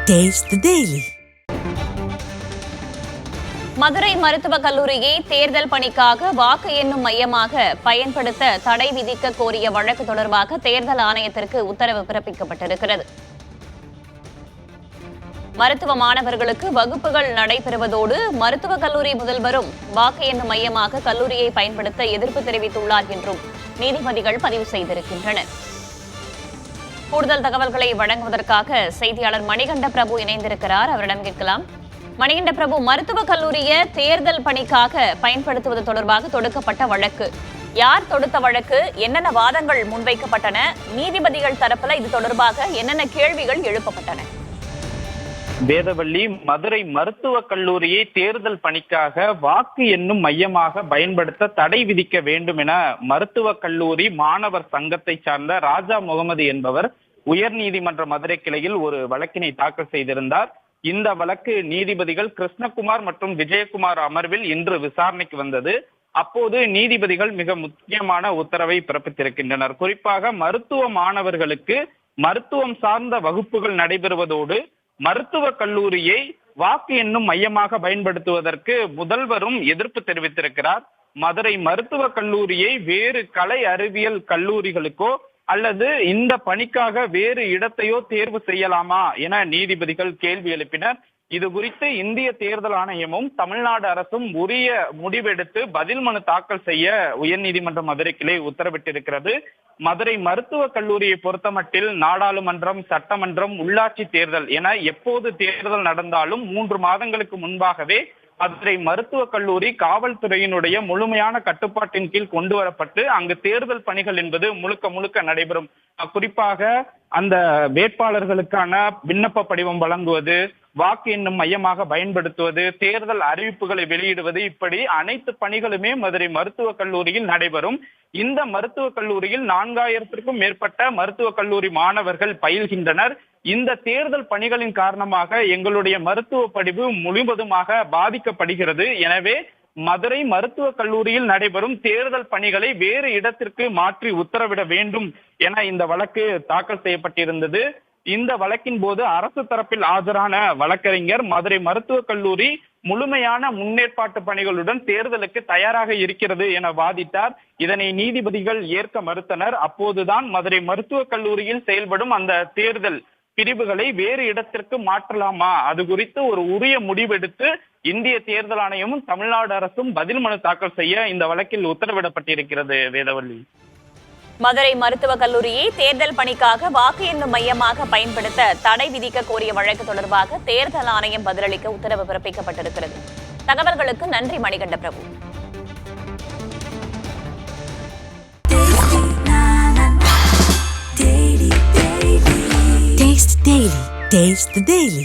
Taste the Daily. Madurai மருத்துவக் கல்லூரியை தேர்தல் பணிக்காக வாக்கு எண்ணும் மையமாக பயன்படுத்த தடை விதிக்க கோரிய வழக்கு தொடர்பாக தேர்தல் ஆணையத்திற்கு உத்தரவு பிறப்பிக்கப்பட்டிருக்கிறது. மருத்துவ மாணவர்களுக்கு வகுப்புகள் நடைபெறுவதோடு மருத்துவக் கல்லூரி முதல்வரும் வாக்கு எண்ணும் மையமாக கல்லூரியை பயன்படுத்த எதிர்ப்பு தெரிவித்துள்ளார் என்றும் நீதிபதிகள் பதிவு செய்திருக்கின்றனர். கூடுதல் தகவல்களை வழங்குவதற்காக செய்தியாளர் மணிகண்ட பிரபு இணைந்திருக்கிறார். அவரிடம் கேட்கலாம். மணிகண்ட பிரபு, மருத்துவக் கல்லூரியை தேர்தல் பணிக்காக பயன்படுத்துவது தொடர்பாக தொடுக்கப்பட்ட வழக்கு, யார் தொடுத்த வழக்கு, என்னென்ன வாதங்கள் முன்வைக்கப்பட்டன, நீதிபதிகள் தரப்புல இது தொடர்பாக என்னென்ன கேள்விகள் எழுப்பப்பட்டன? வேதவள்ளி, மதுரை மருத்துவக் கல்லூரியை தேர்தல் பணிக்காக வாக்கு எண்ணும் மையமாக பயன்படுத்த தடை விதிக்க வேண்டும் என மருத்துவக் கல்லூரி மாணவர் சங்கத்தை சார்ந்த ராஜா முகமது என்பவர் உயர் நீதிமன்ற மதுரை கிளையில் ஒரு வழக்கினை தாக்கல் செய்திருந்தார். இந்த வழக்கு நீதிபதிகள் கிருஷ்ணகுமார் மற்றும் விஜயகுமார் அமர்வில் இன்று விசாரணைக்கு வந்தது. அப்போது நீதிபதிகள் மிக முக்கியமான உத்தரவை பிறப்பித்திருக்கின்றனர். குறிப்பாக மருத்துவ மாணவர்களுக்கு மருத்துவம் சார்ந்த வகுப்புகள் நடைபெறுவதோடு மருத்துவக் கல்லூரியை வாக்கு எண்ணும் மையமாக பயன்படுத்துவதற்கு முதல்வரும் எதிர்ப்பு தெரிவித்திருக்கிறார். மதுரை மருத்துவக் கல்லூரியை வேறு கலை அறிவியல் கல்லூரிகளுக்கோ அல்லது இந்த பணிக்காக வேறு இடத்தையோ தேர்வு செய்யலாமா என நீதிபதிகள் கேள்வி எழுப்பினர். இது குறித்து இந்திய தேர்தல் ஆணையமும் தமிழ்நாடு அரசும் உரிய முடிவெடுத்து பதில் மனு தாக்கல் செய்ய உயர்நீதிமன்ற மதுரை கிளை உத்தரவிட்டிருக்கிறது. மதுரை மருத்துவக் கல்லூரியை பொறுத்தமட்டில் நாடாளுமன்றம், சட்டமன்றம், உள்ளாட்சி தேர்தல் என எப்போது தேர்தல் நடந்தாலும் 3 மாதங்களுக்கு முன்பாகவே மதுரை மருத்துவக் கல்லூரி காவல்துறையினுடைய முழுமையான கட்டுப்பாட்டின் கீழ் கொண்டு வரப்பட்டு அங்கு தேர்தல் பணிகள் என்பது முழுக்க நடைபெறும். குறிப்பாக அந்த வேட்பாளர்களுக்கான விண்ணப்ப படிவம் வழங்குவது, வாக்கு எண்ணும் மையமாக பயன்படுத்துவது, தேர்தல் அறிவிப்புகளை வெளியிடுவது, இப்படி அனைத்து பணிகளுமே மதுரை மருத்துவக் கல்லூரியில் நடைபெறும். இந்த மருத்துவக் கல்லூரியில் 4000க்கும் மேற்பட்ட மருத்துவக் கல்லூரி மாணவர்கள் பயில்கின்றனர். இந்த தேர்தல் பணிகளின் காரணமாக எங்களுடைய மருத்துவ படிப்பு முழுவதுமாக பாதிக்கப்படுகிறது. எனவே மதுரை மருத்துவக் கல்லூரியில் நடைபெறும் தேர்தல் பணிகளை வேறு இடத்திற்கு மாற்றி உத்தரவிட வேண்டும் என இந்த வழக்கு தாக்கல் செய்யப்பட்டிருந்தது. இந்த வழக்கின் போது அரசு தரப்பில் ஆஜரான வழக்கறிஞர் மதுரை மருத்துவக் கல்லூரி முழுமையான முன்னேற்பாட்டு பணிகளுடன் தேர்தலுக்கு தயாராக இருக்கிறது என வாதிட்டார். இதனை நீதிபதிகள் ஏற்க மறுத்தனர். அப்போதுதான் மதுரை மருத்துவக் கல்லூரியில் செயல்படும் அந்த தேர்தல் பிரிவுகளை வேறு இடத்திற்கு மாற்றலாமா, அது குறித்து ஒரு உரிய முடிவெடுத்து இந்திய தேர்தல் ஆணையமும் தமிழ்நாடு அரசும் பதில் மனு தாக்கல் செய்ய இந்த வழக்கில் உத்தரவிடப்பட்டிருக்கிறது. வேதவள்ளி, மதுரை மருத்துவக் கல்லூரியை தேர்தல் பணிக்காக வாக்கு எண்ணும் மையமாக பயன்படுத்த தடை விதிக்க கோரிய வழக்கு தொடர்பாக தேர்தல் ஆணையம் பதிலளிக்க உத்தரவு பிறப்பிக்கப்பட்டிருக்கிறது. தகவல்களுக்கு நன்றி மணிகண்ட பிரபு. Taste the Daily.